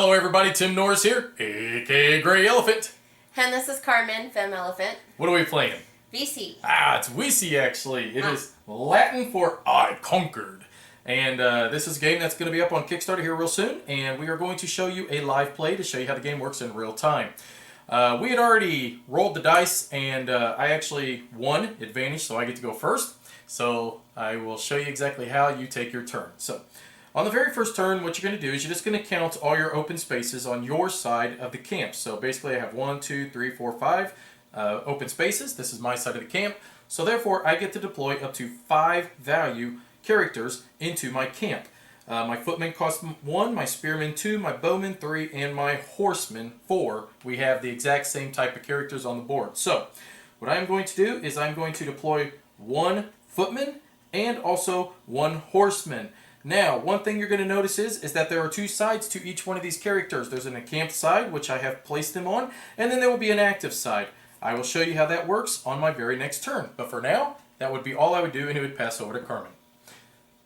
Hello everybody, Tim Norris here, aka GreyElephant. And this is Carmen, Femme Elephant. What are we playing? Vici. It's Vici actually. It is Latin for I conquered. And this is a game that's going to be up on Kickstarter here real soon. And we are going to show you a live play to show you how the game works in real time. We had already rolled the dice and I actually won advantage, so I get to go first. So I will show you exactly how you take your turn. So on the very first turn, what you're going to do is you're just going to count all your open spaces on your side of the camp. So basically I have 1, 2, 3, 4, 5 open spaces. This is my side of the camp. So therefore I get to deploy up to 5 value characters into my camp. My footman costs 1, my spearman 2, my bowman 3, and my horseman 4. We have the exact same type of characters on the board. So what I'm going to do is I'm going to deploy 1 footman and also 1 horseman. Now, one thing you're going to notice is that there are 2 sides to each one of these characters. There's an encamped side, which I have placed them on, and then there will be an active side. I will show you how that works on my very next turn. But for now, that would be all I would do, and it would pass over to Carmen.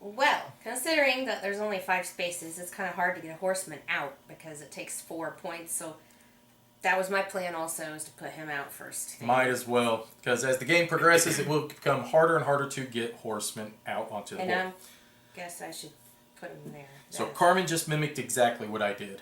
Well, considering that there's only 5 spaces, it's kind of hard to get a horseman out because it takes 4 points. So that was my plan also, is to put him out first. Might as well, because as the game progresses, it will become harder and harder to get horsemen out onto the board. And guess I should put him there. So Carmen just mimicked exactly what I did.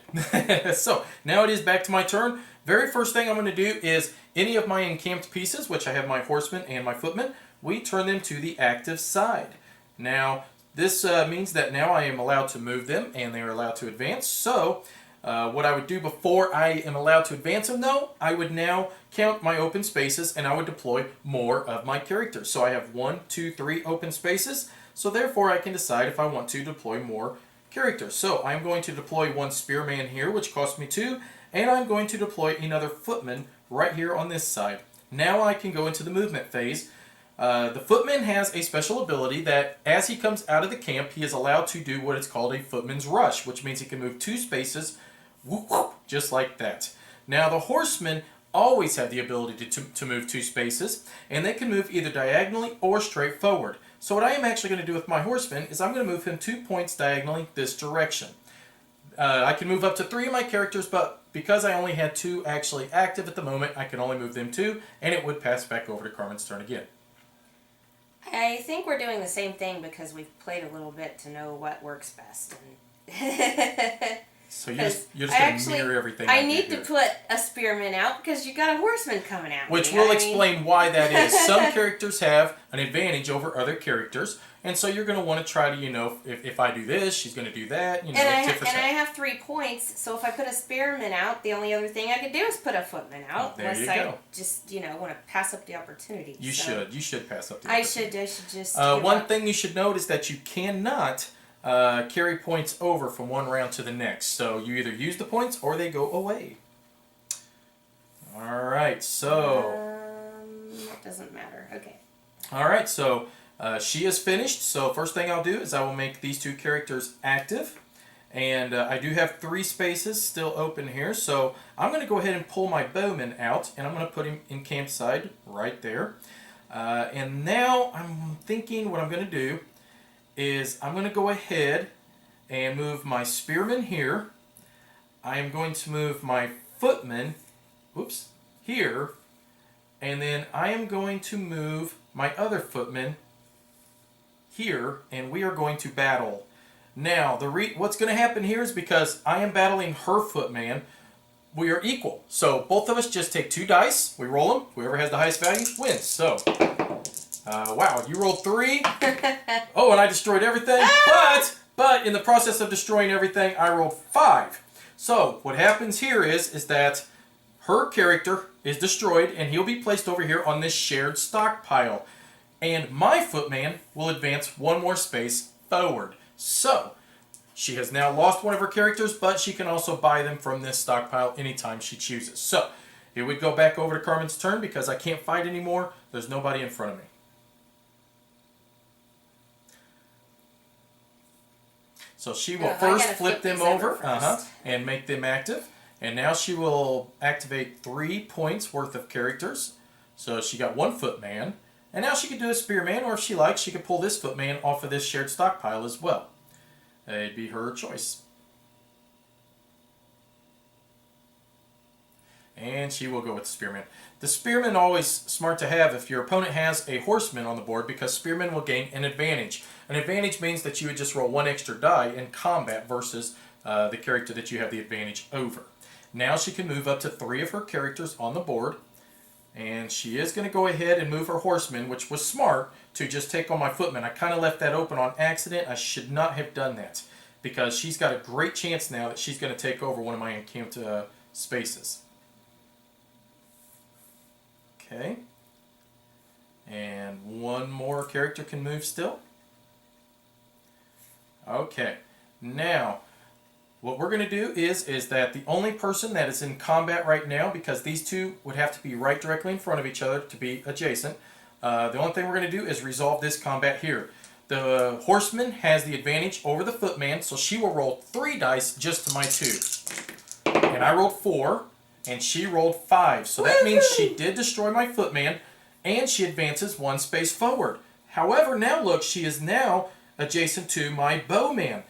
So now it is back to my turn. Very first thing I'm going to do is any of my encamped pieces, which I have my horseman and my footman, we turn them to the active side. Now this means that now I am allowed to move them and they are allowed to advance. So what I would do before I am allowed to advance them though, I would now count my open spaces and I would deploy more of my characters. So I have 1, 2, 3 open spaces. So therefore I can decide if I want to deploy more characters. So I'm going to deploy 1 spearman here, which costs me 2, and I'm going to deploy another footman right here on this side. Now I can go into the movement phase. The footman has a special ability that as he comes out of the camp, he is allowed to do what is called a footman's rush, which means he can move 2 spaces, whoop, whoop, just like that. Now the horsemen always have the ability to move 2 spaces, and they can move either diagonally or straight forward. So what I am actually going to do with my horseman is I'm going to move him 2 points diagonally this direction. I can move up to 3 of my characters, but because I only had 2 actually active at the moment, I can only move them 2, and it would pass back over to Carmen's turn again. I think we're doing the same thing because we've played a little bit to know what works best. And So you're just going to mirror everything. I need to put a spearman out because you got a horseman coming out. Which will explain why that is. Some characters have an advantage over other characters, and so you're going to want to try to, if I do this, she's going to do that. And I have 3 points, so if I put a spearman out, the only other thing I could do is put a footman out. There you go. I just, want to pass up the opportunity. You should pass up the I opportunity. should just. One thing you should note is that you cannot carry points over from one round to the next. So you either use the points or they go away. Alright, so... it doesn't matter. Okay. Alright, so she is finished. So first thing I'll do is I will make these 2 characters active. And I do have 3 spaces still open here. So I'm going to go ahead and pull my bowman out. And I'm going to put him in campside right there. And now I'm thinking what I'm going to do is I'm going to go ahead and move my spearman here. I am going to move my footman, here, and then I am going to move my other footman here, and we are going to battle. Now, what's going to happen here is because I am battling her footman, we are equal. So both of us just take 2 dice, we roll them, whoever has the highest value wins. So wow, you rolled 3. Oh, and I destroyed everything. But in the process of destroying everything, I rolled 5. So what happens here is that her character is destroyed, and he'll be placed over here on this shared stockpile. And my footman will advance 1 more space forward. So she has now lost one of her characters, but she can also buy them from this stockpile anytime she chooses. So it would go back over to Carmen's turn because I can't fight anymore. There's nobody in front of me. So she will first flip them over and make them active. And now she will activate 3 points worth of characters. So she got 1 footman. And now she can do a spearman, or if she likes, she could pull this footman off of this shared stockpile as well. It'd be her choice. And she will go with the spearman. The spearman always smart to have if your opponent has a horseman on the board, because spearman will gain an advantage. An advantage means that you would just roll one extra die in combat versus the character that you have the advantage over. Now she can move up to 3 of her characters on the board. And she is going to go ahead and move her horseman, which was smart, to just take on my footman. I kind of left that open on accident. I should not have done that, because she's got a great chance now that she's going to take over one of my encamped spaces. Okay. And one more character can move still. Okay. Now, what we're going to do is that the only person that is in combat right now, because these two would have to be right directly in front of each other to be adjacent, the only thing we're going to do is resolve this combat here. The horseman has the advantage over the footman, so she will roll 3 dice just to my 2. And I rolled 4, and she rolled 5. So that means she did destroy my footman, and she advances 1 space forward. However, now look, she is now adjacent to my bowman.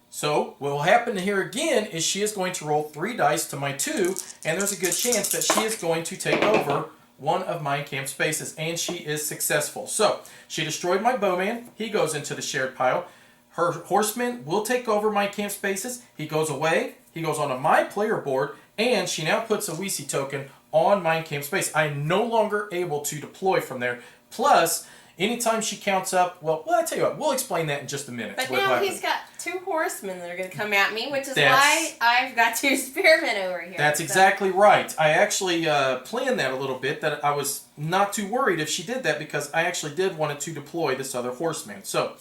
So what will happen here again is she is going to roll 3 dice to my 2, and there's a good chance that she is going to take over one of my encamped spaces, and she is successful. So she destroyed my bowman. He goes into the shared pile. Her horseman will take over my camp spaces. He goes away. He goes onto my player board, and she now puts a Vici token on my camp space. I'm no longer able to deploy from there. Plus, anytime she counts up, well, I tell you what, we'll explain that in just a minute. But now he's got 2 horsemen that are going to come at me, which is why I've got 2 spearmen over here. That's exactly right. I actually planned that a little bit, that I was not too worried if she did that, because I actually did want to deploy this other horseman. So,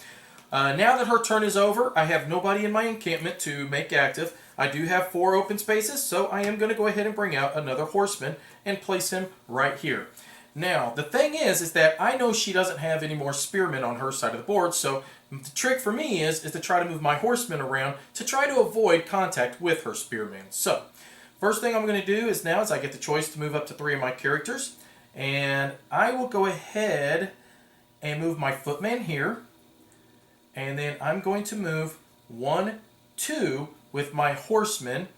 now that her turn is over, I have nobody in my encampment to make active. I do have 4 open spaces, so I am going to go ahead and bring out another horseman and place him right here. Now, the thing is that I know she doesn't have any more spearmen on her side of the board, so the trick for me is to try to move my horsemen around to try to avoid contact with her spearmen. So, first thing I'm going to do is I get the choice to move up to 3 of my characters, and I will go ahead and move my footman here, and then I'm going to move 1, 2 with my horseman,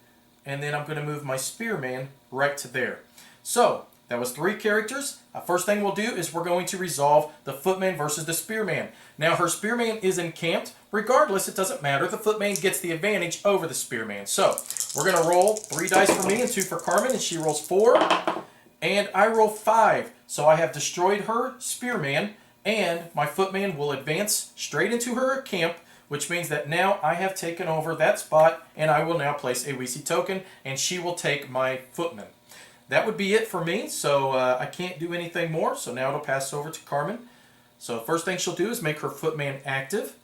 and then I'm going to move my spearman right to there. So, that was 3 characters. First thing we'll do is we're going to resolve the footman versus the spearman. Now, her spearman is encamped. Regardless, it doesn't matter. The footman gets the advantage over the spearman. So, we're going to roll 3 dice for me and 2 for Carmen, and she rolls 4. And I roll 5. So, I have destroyed her spearman, and my footman will advance straight into her camp, which means that now I have taken over that spot, and I will now place a Vici token, and she will take my footman. That would be it for me, so I can't do anything more, so now it'll pass over to Carmen. So first thing she'll do is make her footman active,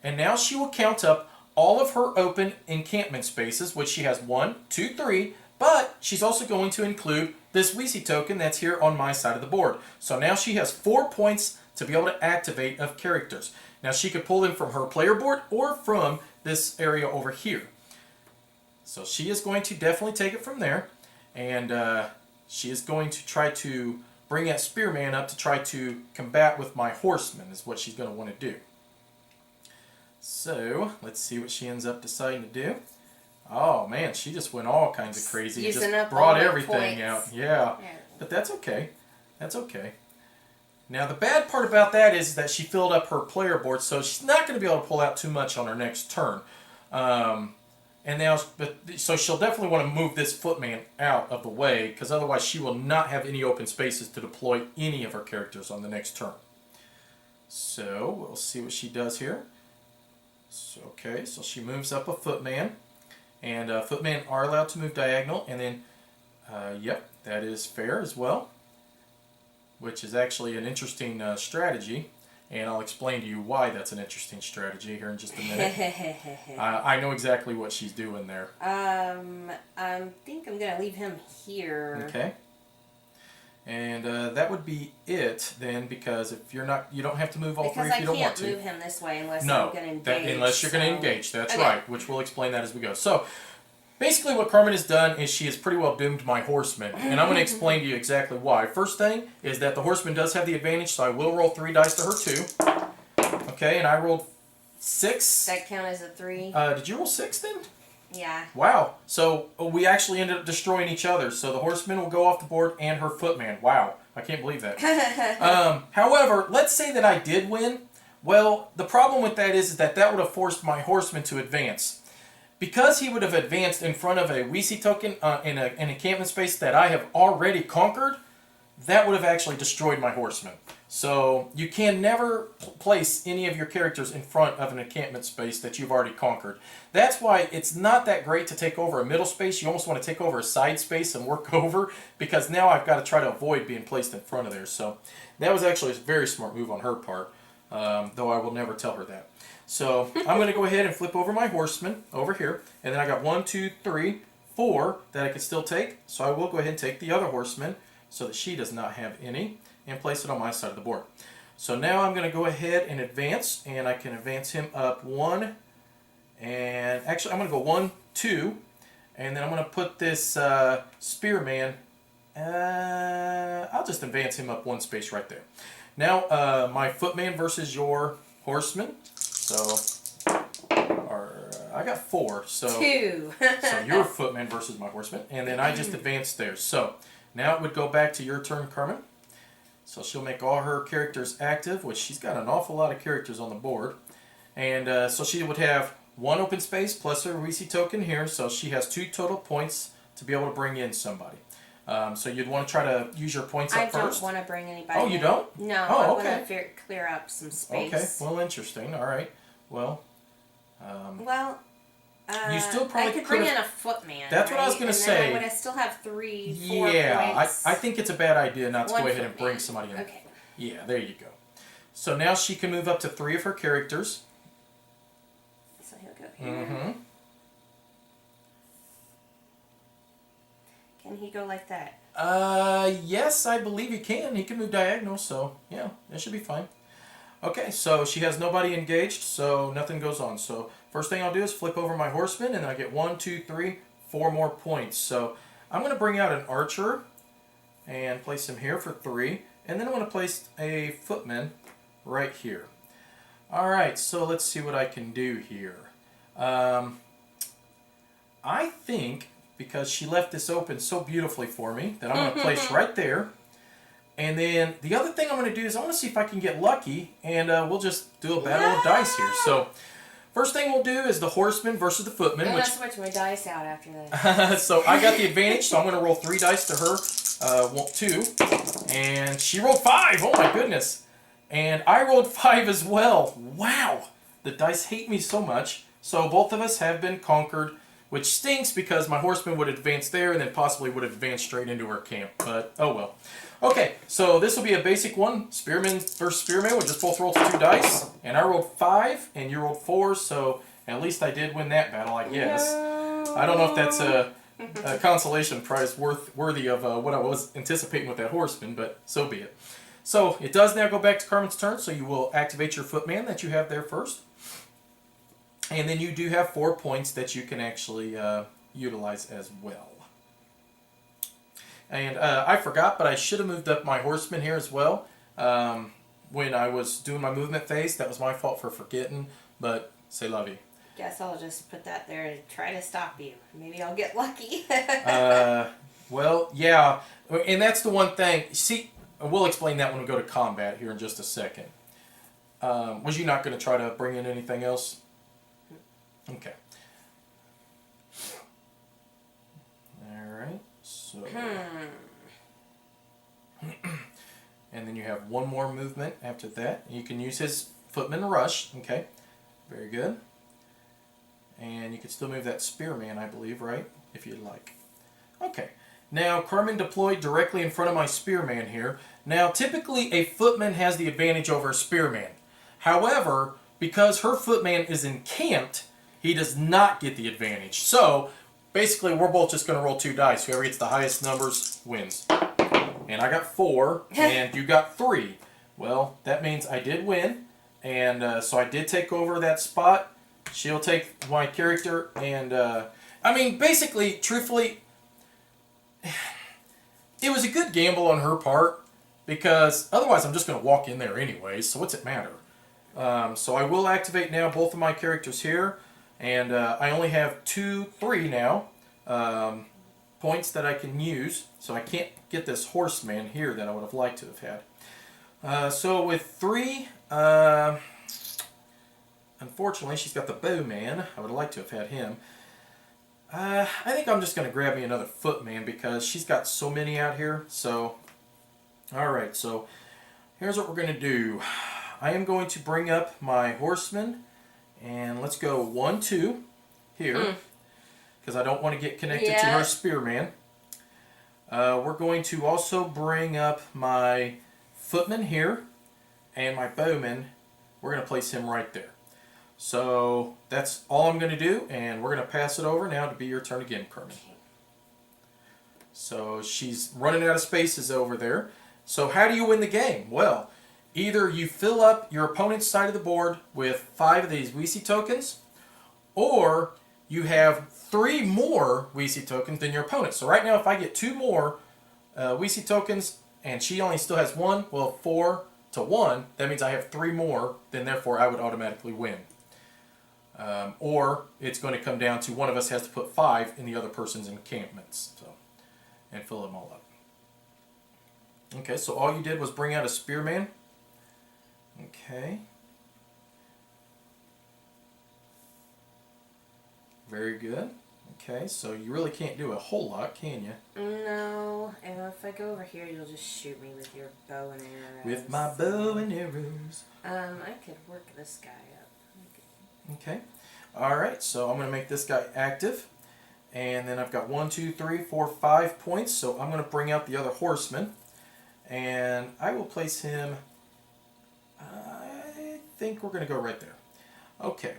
and now she will count up all of her open encampment spaces, which she has 1, 2, 3, but she's also going to include this Vici token that's here on my side of the board. So now she has 4 points to be able to activate of characters. Now she could pull them from her player board or from this area over here. So she is going to definitely take it from there. And she is going to try to bring that spearman up to try to combat with my horseman, is what she's going to want to do. So, let's see what she ends up deciding to do. Oh man, she just went all kinds of crazy. Using just up brought all the everything points. out. Yeah, but that's okay. That's okay. Now, the bad part about that is that she filled up her player board, so she's not going to be able to pull out too much on her next turn. And now, so she'll definitely want to move this footman out of the way, because otherwise she will not have any open spaces to deploy any of her characters on the next turn. So, we'll see what she does here. So, okay, so she moves up a footman, and footmen are allowed to move diagonal, and then, yep, that is fair as well, which is actually an interesting strategy. And I'll explain to you why that's an interesting strategy here in just a minute. I know exactly what she's doing there. I think I'm going to leave him here. Okay. And that would be it then, because if you're not, you don't have to move all 3 if you don't want to. Because I can't move him this way unless I'm going to engage. Unless you're going to engage. That's right, which we'll explain that as we go. So, basically what Carmen has done is she has pretty well doomed my horseman, and I'm going to explain to you exactly why. First thing is that the horseman does have the advantage, so I will roll 3 dice to her 2. Okay, and I rolled 6. That count as a 3? Did you roll 6 then? Yeah. Wow. So we actually ended up destroying each other. So the horseman will go off the board and her footman. Wow. I can't believe that. However, let's say that I did win. Well, the problem with that is that would have forced my horseman to advance. Because he would have advanced in front of a Vici token in an encampment space that I have already conquered, that would have actually destroyed my horseman. So you can never place any of your characters in front of an encampment space that you've already conquered. That's why it's not that great to take over a middle space. You almost want to take over a side space and work over, because now I've got to try to avoid being placed in front of there. So that was actually a very smart move on her part, though I will never tell her that. So I'm going to go ahead and flip over my horseman over here, and then I got 1, 2, 3, 4 that I can still take. So I will go ahead and take the other horseman so that she does not have any, and place it on my side of the board. So now I'm going to go ahead and advance, and I can advance him up 1, and actually I'm going to go 1, 2, and then I'm going to put this spearman, I'll just advance him up 1 space right there. Now my footman versus your horseman. So I got 4. So 2. so your footman versus my horseman, and then I just advanced there. So now it would go back to your turn, Carmen. So she'll make all her characters active, which she's got an awful lot of characters on the board. And so she would have 1 open space plus her Vici token here, so she has 2 total points to be able to bring in somebody. So you'd want to try to use your points up first. I don't want to bring anybody Oh, you don't? No, oh, I okay. want to clear up some space. Okay, well, interesting. All right. Well, you still probably I could bring in a footman. That's what I was going to say. Would I still have 3, 4 yeah, points? I think it's a bad idea not to One go ahead and footman. bring somebody in. Okay. Yeah, there you go. So now she can move up to 3 of her characters. So he'll go here. Mm-hmm. Can he go like that? Yes, I believe he can. He can move diagonal, so yeah, that should be fine. Okay, so she has nobody engaged, so nothing goes on. So first thing I'll do is flip over my horseman, and I get 1, 2, 3, 4 more points. So I'm going to bring out an archer and place him here for 3, and then I'm going to place a footman right here. All right, so let's see what I can do here. I think, because she left this open so beautifully for me, that I'm going to place right there. And then the other thing I'm going to do is I want to see if I can get lucky, and we'll just do a battle of dice here. So first thing we'll do is the horseman versus the footman. I'm Which going to switch my dice out after that. so I got the advantage, so I'm going to roll 3 dice to her. 2. And she rolled 5. Oh my goodness. And I rolled 5 as well. Wow. The dice hate me so much. So both of us have been conquered, which stinks because my horseman would advance there and then possibly would advance straight into her camp. But oh well. Okay, so this will be a basic one. Spearman versus spearman. We'll just both roll 2 dice. And I rolled 5 and you rolled 4, so at least I did win that battle, I guess. No. I don't know if that's a consolation prize worthy of what I was anticipating with that horseman, but so be it. So it does now go back to Carmen's turn, so you will activate your footman that you have there first. And then you do have 4 points that you can actually utilize as well. And I forgot, but I should have moved up my horseman here as well. When I was doing my movement phase, that was my fault for forgetting, but c'est la vie. Guess I'll just put that there to try to stop you. Maybe I'll get lucky. Well, yeah, and that's the one thing. See, we'll explain that when we go to combat here in just a second. Was you not going to try to bring in anything else? Okay. Alright, so... And then you have 1 more movement after that. You can use his footman rush. Okay, very good. And you can still move that spearman, I believe, right? If you'd like. Okay. Now, Carmen deployed directly in front of my spearman here. Now, typically, a footman has the advantage over a spearman. However, because her footman is encamped, he does not get the advantage. So, basically, we're both just going to roll 2 dice. Whoever gets the highest numbers wins. And I got 4, and you got 3. Well, that means I did win. And so I did take over that spot. She'll take my character, and I mean, basically, truthfully, it was a good gamble on her part, because otherwise I'm just going to walk in there anyway, so what's it matter? So I will activate now both of my characters here. And I only have 3 now points that I can use, so I can't get this horseman here that I would have liked to have had. So with 3, unfortunately, she's got the bowman. I would like to have had him. I think I'm just going to grab me another footman because she's got so many out here. So, alright, so here's what we're going to do. I am going to bring up my horseman, and let's go 1, 2 here, because I don't want to get connected to her spearman. We're going to also bring up my footman here, and my bowman. We're going to place him right there. So that's all I'm going to do, and we're going to pass it over now to be your turn again, Carmen. So she's running out of spaces over there. So how do you win the game? Well, either you fill up your opponent's side of the board with 5 of these Vici tokens, or you have 3 more Vici tokens than your opponent. So right now, if I get 2 more Vici tokens and she only still has 1, well, 4 to 1, that means I have 3 more, then therefore I would automatically win. Or it's going to come down to one of us has to put 5 in the other person's encampments, so, and fill them all up. Okay, so all you did was bring out a spearman. Okay. Very good. Okay, so you really can't do a whole lot, can you? No, and if I go over here, you'll just shoot me with your bow and arrows. With my bow and arrows. I could work this guy up. Okay. Alright, so I'm going to make this guy active. And then I've got 1, 2, 3, 4, 5 points. So I'm going to bring out the other horseman. And I will place him, I think we're going to go right there. Okay.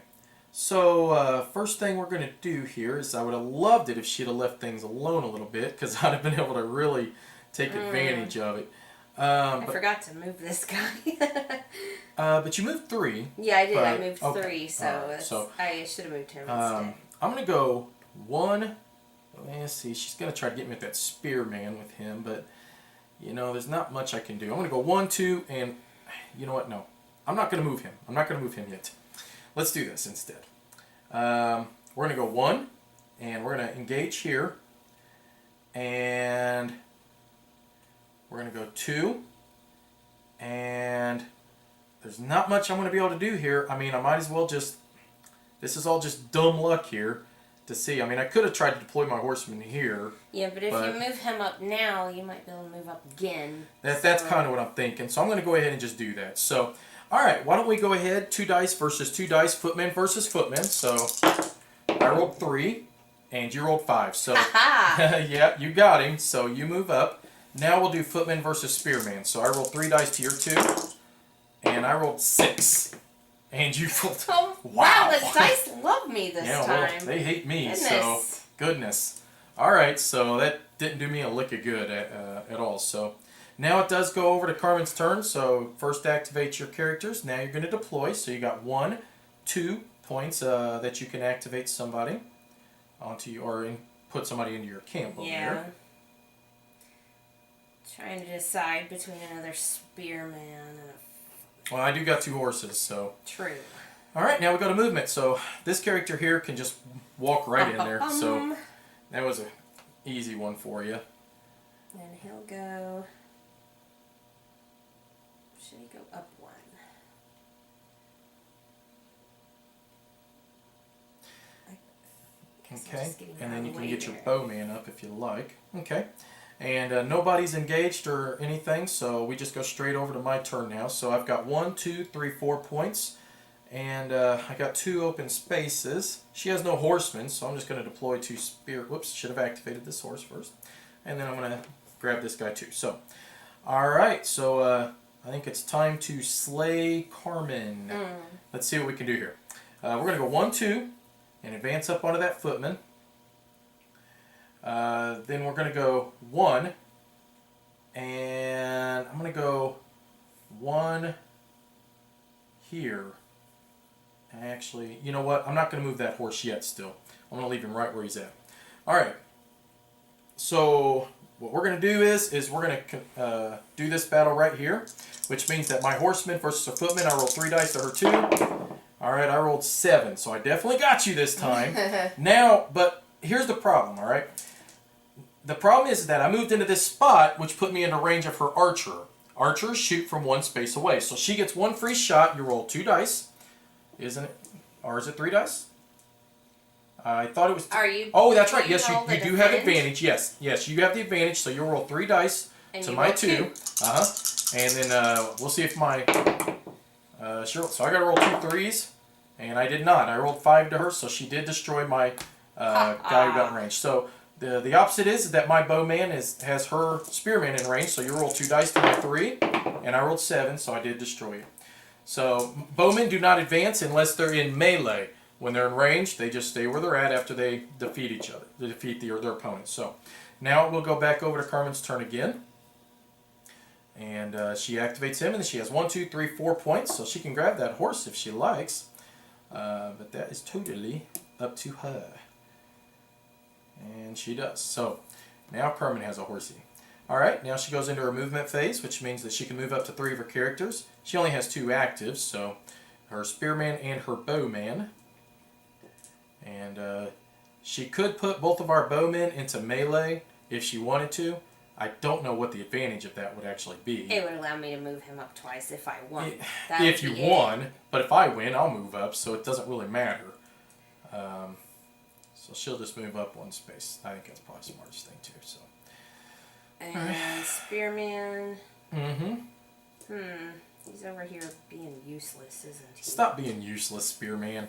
So first thing we're going to do here is I would have loved it if she'd have left things alone a little bit, because I'd have been able to really take advantage of it. I forgot to move this guy. But you moved 3. Yeah, I did. I moved okay. 3, so, right, so I should have moved him instead. I'm going to go 1. Let's see. She's going to try to get me with that spearman with him, but, you know, there's not much I can do. I'm going to go 1, 2, and you know what? No. I'm not going to move him. I'm not going to move him yet. Let's do this instead. We're going to go 1, and we're going to engage here, and we're going to go 2, and there's not much I'm going to be able to do here. I mean, I might as well just, this is all just dumb luck here to see. I mean, I could have tried to deploy my horseman here. Yeah, but if you move him up now, you might be able to move up again. That's kind of what I'm thinking. So I'm going to go ahead and just do that. So, alright, why don't we go ahead, 2 dice versus 2 dice, footman versus footman. So, I rolled 3, and you rolled 5. So, yeah, you got him. So, you move up. Now we'll do footman versus spearman. So, I rolled 3 dice to your 2, and I rolled 6. And you rolled... Oh, wow, the dice love me this time. Well, they hate me, so... Goodness. Alright, so that didn't do me a lick of good at all. So, now it does go over to Carmen's turn. So, first activate your characters. Now you're going to deploy. So, you got 1, 2 points that you can activate somebody onto you, or put somebody into your camp over there. Trying to decide between another spearman and a... Well, I do got 2 horses, so... True. Alright, now we go to movement. So, this character here can just walk right in there. So, that was an easy one for you. And he'll go... Should he go up 1? Okay, and then you can get your bowman up if you like. Okay, and nobody's engaged or anything, so we just go straight over to my turn now. So I've got 1, 2, 3, 4 points, and I got 2 open spaces. She has no horsemen, so I'm just going to deploy 2 spear. Whoops, should have activated this horse first. And then I'm going to grab this guy too. So, alright, so I think it's time to slay Carmen. Let's see what we can do here. We're going to go 1, 2. And advance up onto that footman. Then we're going to go 1. And I'm going to go 1 here. Actually, you know what? I'm not going to move that horse yet still. I'm going to leave him right where he's at. Alright. So, what we're going to do is we're going to do this battle right here. Which means that my horseman versus a footman, I roll 3 dice to her 2. All right, I rolled 7, so I definitely got you this time. Now, but here's the problem, all right? The problem is that I moved into this spot, which put me into range of her archer. Archers shoot from 1 space away, so she gets 1 free shot. You roll 2 dice, isn't it? Or is it 3 dice? I thought it was. Are you? Oh, that's right. Yes, you do have advantage? advantage. Yes, you have the advantage. So you'll roll 3 dice And to you my roll 2. And then we'll see if my. Sure. So I got to roll 2 threes, and I did not. I rolled 5 to her, so she did destroy my guy who got in range. So the opposite is that my bowman has her spearman in range. So you roll 2 dice to my 3, and I rolled 7, so I did destroy you. So bowmen do not advance unless they're in melee. When they're in range, they just stay where they're at after they defeat each other. They defeat their opponents. So now we'll go back over to Carmen's turn again. And she activates him, and then she has 1, 2, 3, 4 points. So she can grab that horse if she likes. But that is totally up to her. And she does. So now Carmen has a horsey. Alright, now she goes into her movement phase, which means that she can move up to 3 of her characters. She only has 2 actives, so her spearman and her bowman. And she could put both of our bowmen into melee if she wanted to. I don't know what the advantage of that would actually be. It would allow me to move him up twice if I won. If you won, but if I win, I'll move up, so it doesn't really matter. So she'll just move up 1 space. I think that's probably the smartest thing too. So. And spearman. Mm-hmm. He's over here being useless, isn't he? Stop being useless, spearman.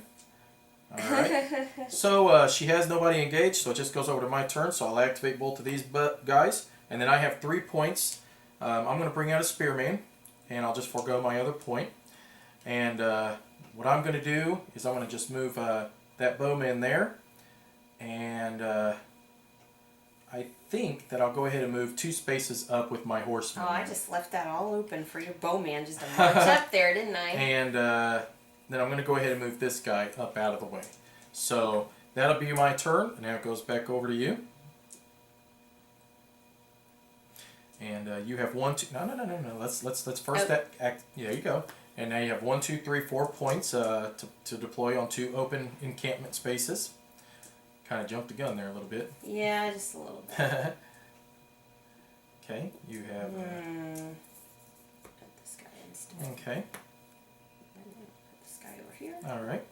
Alright. So she has nobody engaged, so it just goes over to my turn. So I'll activate both of these guys. And then I have 3 points. I'm going to bring out a spearman, and I'll just forego my other point. And what I'm going to do is I'm going to just move that bowman there. And I think that I'll go ahead and move 2 spaces up with my horseman. Oh, I just left that all open for your bowman just to march up there, didn't I? And then I'm going to go ahead and move this guy up out of the way. So that'll be my turn. And now it goes back over to you. And you have 1, 2. No. Let's first act. Yeah, there you go. And now you have 1, 2, 3, 4 points to deploy on 2 open encampment spaces. Kind of jumped the gun there a little bit. Yeah, just a little bit. Okay, you have. Put this guy instead. Okay. Put this guy over here. All right.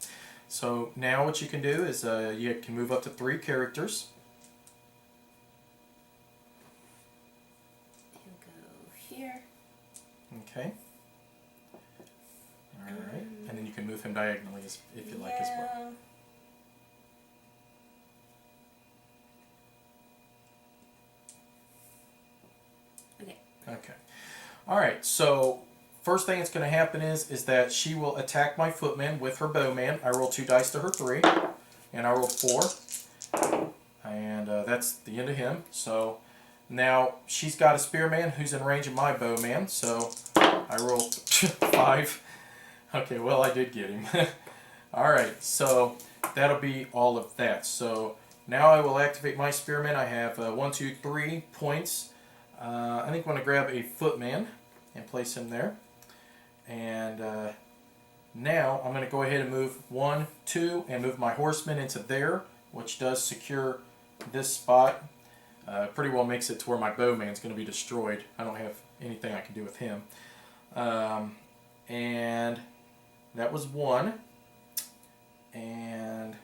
So now what you can do is you can move up to 3 characters. Here. Okay. All right. And then you can move him diagonally if you like as well. Okay. All right. So first thing that's going to happen is that she will attack my footman with her bowman. I roll 2 dice to her 3, and I rolled 4, and that's the end of him. So now she's got a spearman who's in range of my bowman. So I rolled 5. Okay. Well, I did get him. All right. So that'll be all of that. So now I will activate my spearman. I have 1, 2, 3 points. I think I'm going to grab a footman and place him there. And now I'm going to go ahead and move 1, 2, and move my horseman into there, which does secure this spot. Pretty well makes it to where my bowman's going to be destroyed. I don't have anything I can do with him. And that was 1. And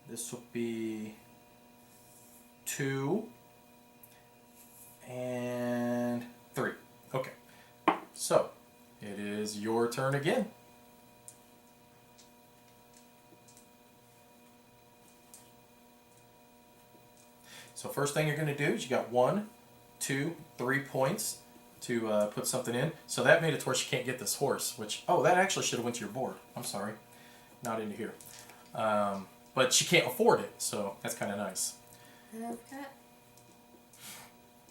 this will be 2. And 3. Okay. So, it is your turn again. So first thing you're going to do is you got 1, 2, 3 points to put something in. So that made it to where she can't get this horse, which, oh, that actually should have went to your board. I'm sorry. Not into here. But she can't afford it, so that's kind of nice.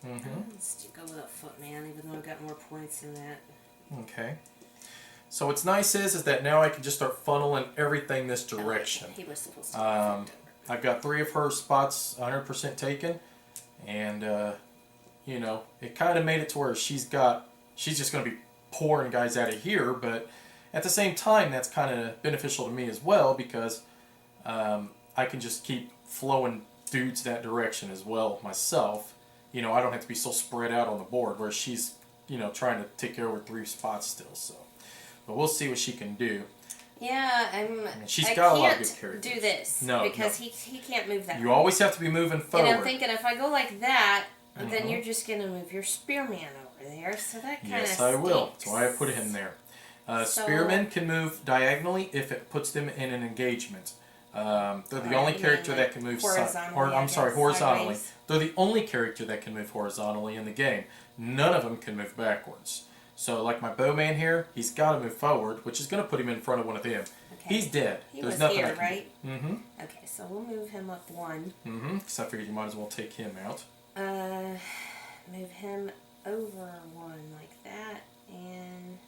Okay. Let's go with that footman, even though I got more points in that. Okay. So what's nice is that now I can just start funneling everything this direction. He was supposed to I've got 3 of her spots 100% taken, and you know, it kind of made it to where she's just going to be pouring guys out of here, but At the same time, that's kind of beneficial to me as well because I can just keep flowing dudes that direction as well myself. You know, I don't have to be so spread out on the board where she's, you know, trying to take care of 3 spots still. So, but we'll see what she can do. Yeah, She's I got a lot of can't good characters. do this because he can't move that. You always have to be moving forward. And I'm thinking if I go like that, then you're just gonna move your spearman over there. So that kind of Yes, I will. That's why I put him there. Spearmen can move diagonally if it puts them in an engagement. They're the only character that can move horizontally. Sideways. They're the only character that can move horizontally in the game. None of them can move backwards. So, like my bowman here, he's got to move forward, which is going to put him in front of one of them. Okay. He's dead. He There's was nothing here, I can right? do. Mm-hmm. Okay, so we'll move him up 1. Mm-hmm. Because I figured you might as well take him out. Move him over 1 like that, and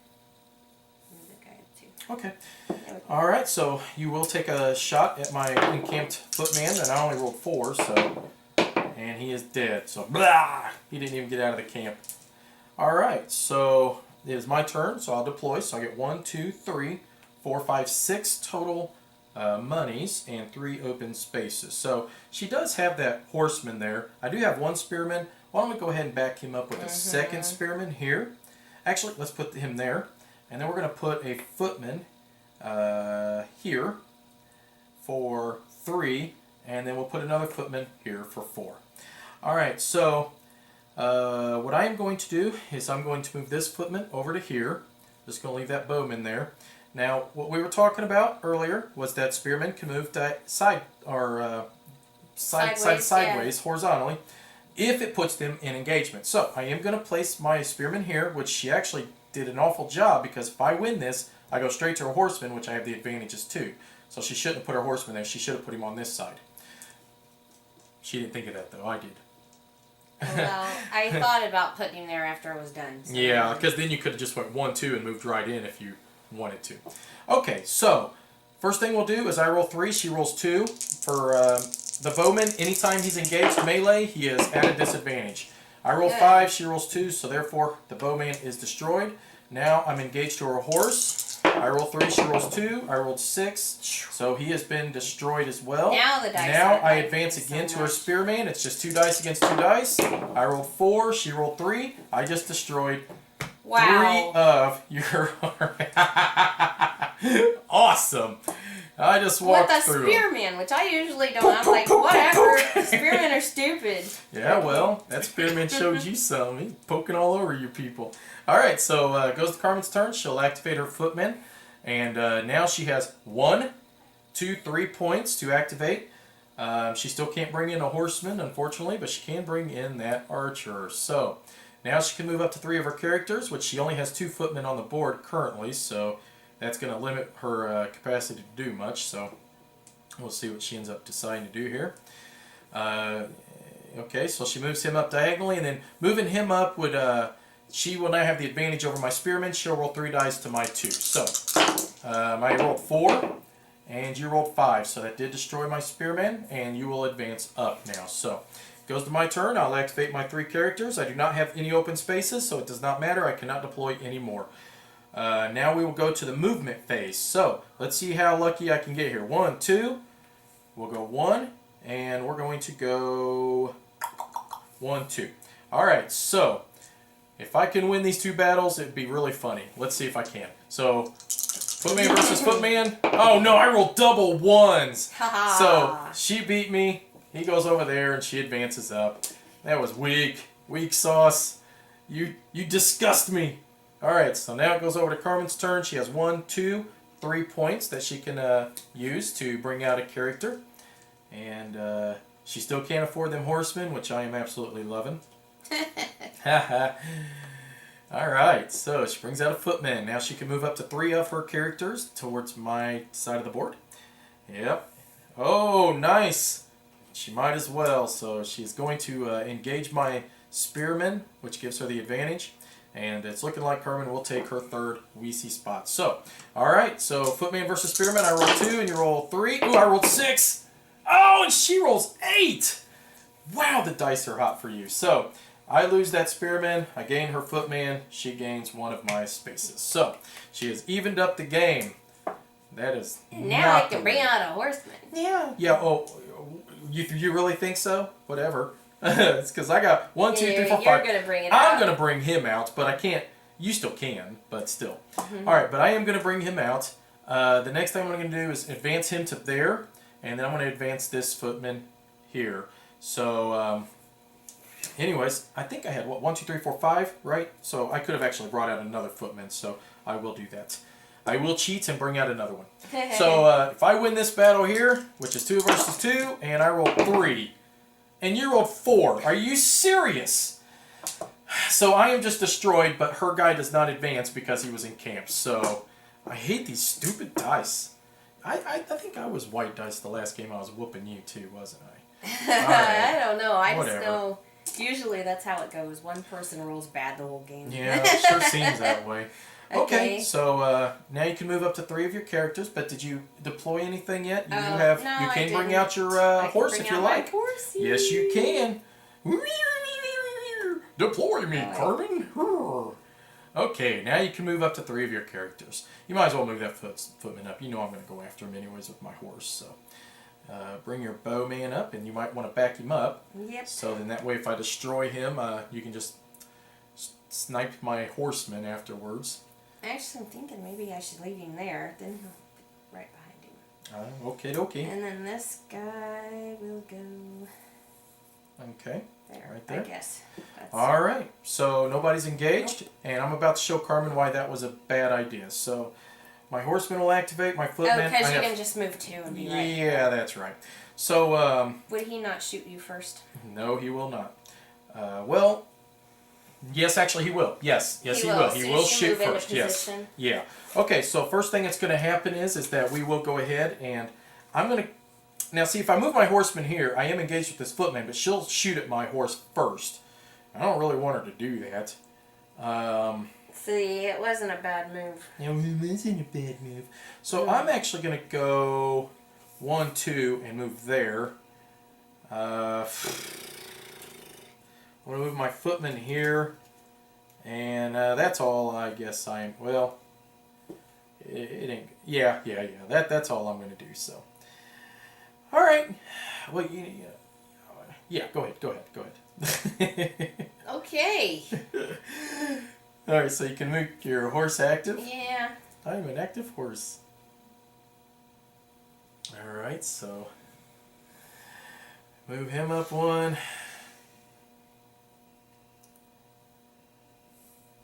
move the guy up 2. Okay. All right, so you will take a shot at my encamped footman, and I only rolled 4, so... And he is dead, so blah! He didn't even get out of the camp. All right, so it is my turn, so I'll deploy. So I get 1, 2, 3, 4, 5, 6 total monies and 3 open spaces. So she does have that horseman there. I do have 1 spearman. Why don't we go ahead and back him up with a second spearman here? Actually, let's put him there. And then we're going to put a footman here for 3. And then we'll put another footman here for 4. All right, so what I am going to do is I'm going to move this footman over to here. Just going to leave that bowman there. Now, what we were talking about earlier was that spearmen can move sideways, horizontally, if it puts them in engagement. So I am going to place my spearman here, which she actually did an awful job because if I win this, I go straight to her horseman, which I have the advantages too. So she shouldn't have put her horseman there. She should have put him on this side. She didn't think of that though. I did. Well, I thought about putting him there after I was done. So. Yeah, because then you could have just went 1, 2 and moved right in if you wanted to. Okay, so first thing we'll do is I roll 3, she rolls 2. For the bowman, anytime he's engaged melee, he is at a disadvantage. I roll 5, she rolls 2, so therefore the bowman is destroyed. Now I'm engaged to her horse. I roll 3, she rolls 2. I rolled 6, so he has been destroyed as well. Now I advance again to her spearman. It's just 2 dice against 2 dice. I rolled 4, she rolled 3. I just destroyed 3 of your... Awesome! I just walked through. With a spearman, which I usually don't. I'm like, whatever. Spearmen are stupid. Yeah, well, that spearman showed you some. He's poking all over you people. All right, so goes to Carmen's turn. She'll activate her footman, and now she has 1, 2, 3 points to activate. She still can't bring in a horseman, unfortunately, but she can bring in that archer. So now she can move up to 3 of her characters, which she only has 2 footmen on the board currently. So that's going to limit her capacity to do much. So we'll see what she ends up deciding to do here. Okay, so she moves him up diagonally, and then moving him up would... she will now have the advantage over my spearman. She'll roll 3 dice to my 2. So, I rolled 4, and you rolled 5. So that did destroy my spearman, and you will advance up now. So, goes to my turn. I'll activate my 3 characters. I do not have any open spaces, so it does not matter. I cannot deploy anymore. Now we will go to the movement phase. So, let's see how lucky I can get here. 1, 2. We'll go 1, and we're going to go 1, 2. All right, so... if I can win these 2 battles, it'd be really funny. Let's see if I can. So, Footman versus Footman. Oh no, I rolled double 1s. So, she beat me. He goes over there and she advances up. That was weak. Weak sauce. You disgust me. Alright, so now it goes over to Carmen's turn. She has 1, 2, 3 points that she can use to bring out a character. And she still can't afford them horsemen, which I am absolutely loving. Alright, so she brings out a footman. Now she can move up to 3 of her characters towards my side of the board. Yep. Oh, nice! She might as well. So she's going to engage my spearman, which gives her the advantage. And it's looking like Carmen will take her 3rd Vici spot. So, alright, so footman versus spearman. I roll 2 and you roll 3. Ooh, I rolled 6! Oh, and she rolls 8! Wow, the dice are hot for you. So, I lose that spearman, I gain her footman, she gains one of my spaces. So, she has evened up the game. That is Now I not can the bring way. out a horseman. Yeah, oh, you really think so? Whatever. It's because I got 1, 2, 3, 4, 5. You're gonna bring it out. I'm going to bring him out, but I can't. You still can, but still. Mm-hmm. All right, but I am going to bring him out. The next thing I'm going to do is advance him to there, and then I'm going to advance this footman here. So, anyways, I think I had, 1, 2, 3, 4, 5, right? So I could have actually brought out another footman, so I will do that. I will cheat and bring out another one. So if I win this battle here, which is 2 versus 2, and I roll 3, and you rolled 4, are you serious? So I am just destroyed, but her guy does not advance because he was in camp. So I hate these stupid dice. I think I was white dice the last game I was whooping you too, wasn't I? I don't know. I Whatever. just know. Usually that's how it goes. One person rolls bad the whole game. Yeah, it sure seems that way. Okay, Okay. so now you can move up to 3 of your characters, but did you deploy anything yet? You No, you I can bring didn't. out your I can horse bring if you out my like. horse. Yes, you can. Deploy me, Alright. Carmen. Okay, now you can move up to 3 of your characters. You might as well move that footman up. You know I'm going to go after him anyways with my horse. So bring your bowman up, and you might want to back him up. Yep. So then that way if I destroy him, you can just snipe my horseman afterwards. Actually, I'm thinking maybe I should leave him there. Then he'll be right behind him. Okay. And then this guy will go Okay. there. Right there. I guess. That's All right. So nobody's engaged, and I'm about to show Carmen why that was a bad idea. So my horseman will activate. My footman. Oh, because I you have- can just move 2 and be right. Yeah, that's right. So Would he not shoot you first? no, he will not. Well, yes, actually he will. Yes, he will. So He you will should shoot move into first. Yes. position. Yeah. Okay. So first thing that's going to happen is that we will go ahead and I'm going to now see if I move my horseman here. I am engaged with this footman, but she'll shoot at my horse first. I don't really want her to do that. See, it wasn't a bad move. It wasn't a bad move. So I'm actually going to go 1, 2 and move there. I'm going to move my footman here. And that's all I guess I'm... Well, it ain't... Yeah. That's all I'm going to do, so... Alright. Well, yeah, go ahead. Okay. Alright, so you can move your horse active. Yeah. I'm an active horse. Alright, so move him up 1.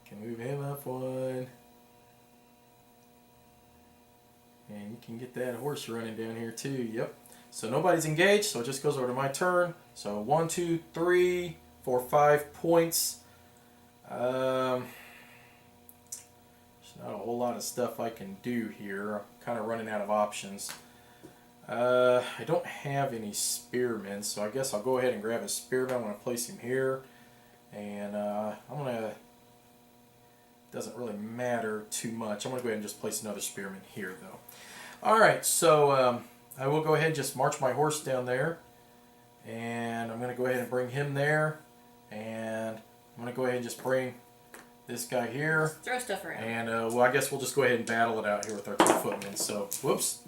Can move him up 1. And you can get that horse running down here too. Yep. So nobody's engaged, so it just goes over to my turn. So 1, 2, 3, 4, 5 points. There's not a whole lot of stuff I can do here. I'm kind of running out of options. I don't have any spearmen, so I guess I'll go ahead and grab a spearman. I'm going to place him here. And I'm going to... Doesn't really matter too much. I'm going to go ahead and just place another spearman here, though. Alright, so I will go ahead and just march my horse down there. And I'm going to go ahead and bring him there. And I'm going to go ahead and just bring this guy here. Throw stuff around. And, well, I guess we'll just go ahead and battle it out here with our 2 footmen. So, whoops.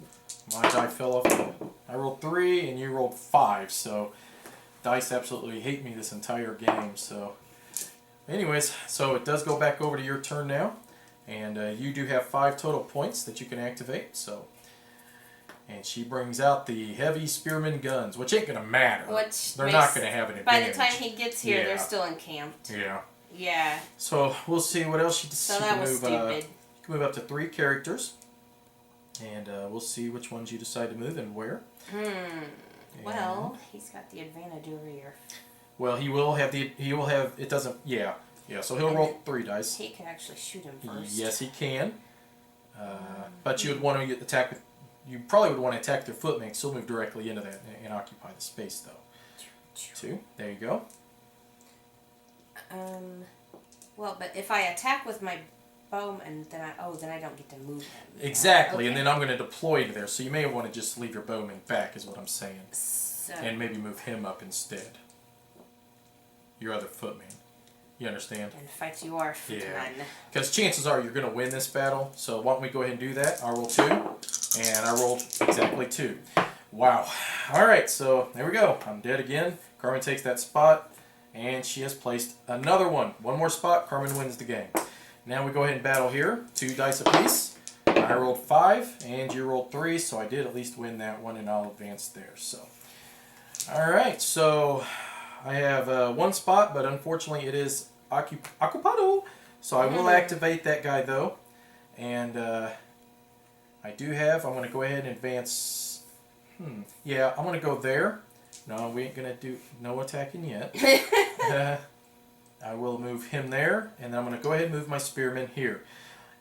My die fell off. I rolled 3 and you rolled 5. So, dice absolutely hate me this entire game. So, anyways, so it does go back over to your turn now. And you do have 5 total points that you can activate. So, and she brings out the heavy spearman guns, which ain't going to matter. They're not going to have an advantage. By the time he gets here, Yeah. they're still encamped. Yeah. Yeah. So we'll see what else she So she that can was move. stupid. You can move up to 3 characters, and we'll see which ones you decide to move and where. Well, he's got the advantage over here. Well, he will have it doesn't. Yeah. So he'll roll 3 dice. He can actually shoot him first. Yes, he can. But you would want to attack with. You probably would want to attack their footman. Still move directly into that and occupy the space, though. 2. There you go. Well, but if I attack with my bowman, then I don't get to move him. Exactly, Okay. and then I'm going to deploy to there. So you may want to just leave your bowman back, is what I'm saying, So, and maybe move him up instead. Your other footman. You understand? And fight you are, Footman. Yeah. Because chances are you're going to win this battle. So why don't we go ahead and do that? I roll 2. And I rolled exactly 2. Wow. Alright, so there we go. I'm dead again. Carmen takes that spot. And she has placed another one. One more spot. Carmen wins the game. Now we go ahead and battle here. 2 dice apiece. I rolled 5. And you rolled 3. So I did at least win that one. And I'll advance there. So. Alright, so I have 1 spot. But unfortunately it is Occupado. So I will activate that guy though. And I do have, I'm going to go ahead and advance. Yeah, I'm going to go there. No, we ain't going to do no attacking yet. I will move him there. And then I'm going to go ahead and move my spearman here.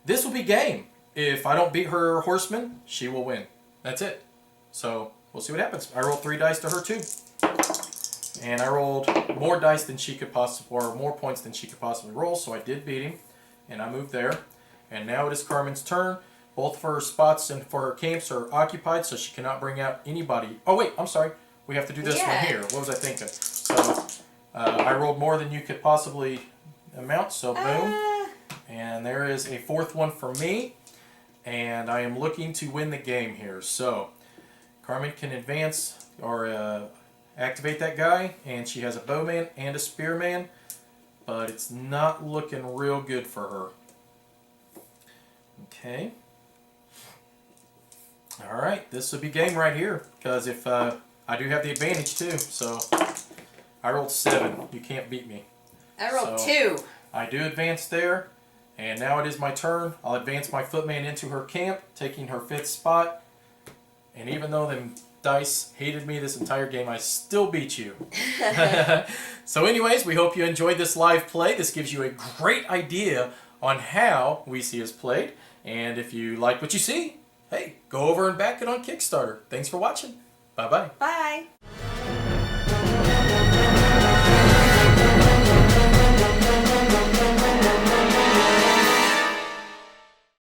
This will be game. If I don't beat her horseman, she will win. That's it. So we'll see what happens. I rolled 3 dice to her too. And I rolled more dice than she could possibly, or more points than she could possibly roll, so I did beat him. And I moved there. And now it is Carmen's turn. Both of her spots and for her camps are occupied, so she cannot bring out anybody. Oh wait, I'm sorry. We have to do this one here. What was I thinking? So I rolled more than you could possibly amount, so boom. And there is a 4th one for me. And I am looking to win the game here. So Carmen can advance or activate that guy, and she has a bowman and a spearman, but it's not looking real good for her. Okay. Alright, this will be game right here, because if I do have the advantage too, so I rolled 7. You can't beat me. I rolled 2. I do advance there, and now it is my turn. I'll advance my footman into her camp, taking her 5th spot, and even though them dice hated me this entire game, I still beat you. So anyways, we hope you enjoyed this live play. This gives you a great idea on how Vici is played. And if you like what you see, hey, go over and back it on Kickstarter. Thanks for watching. Bye-bye. Bye.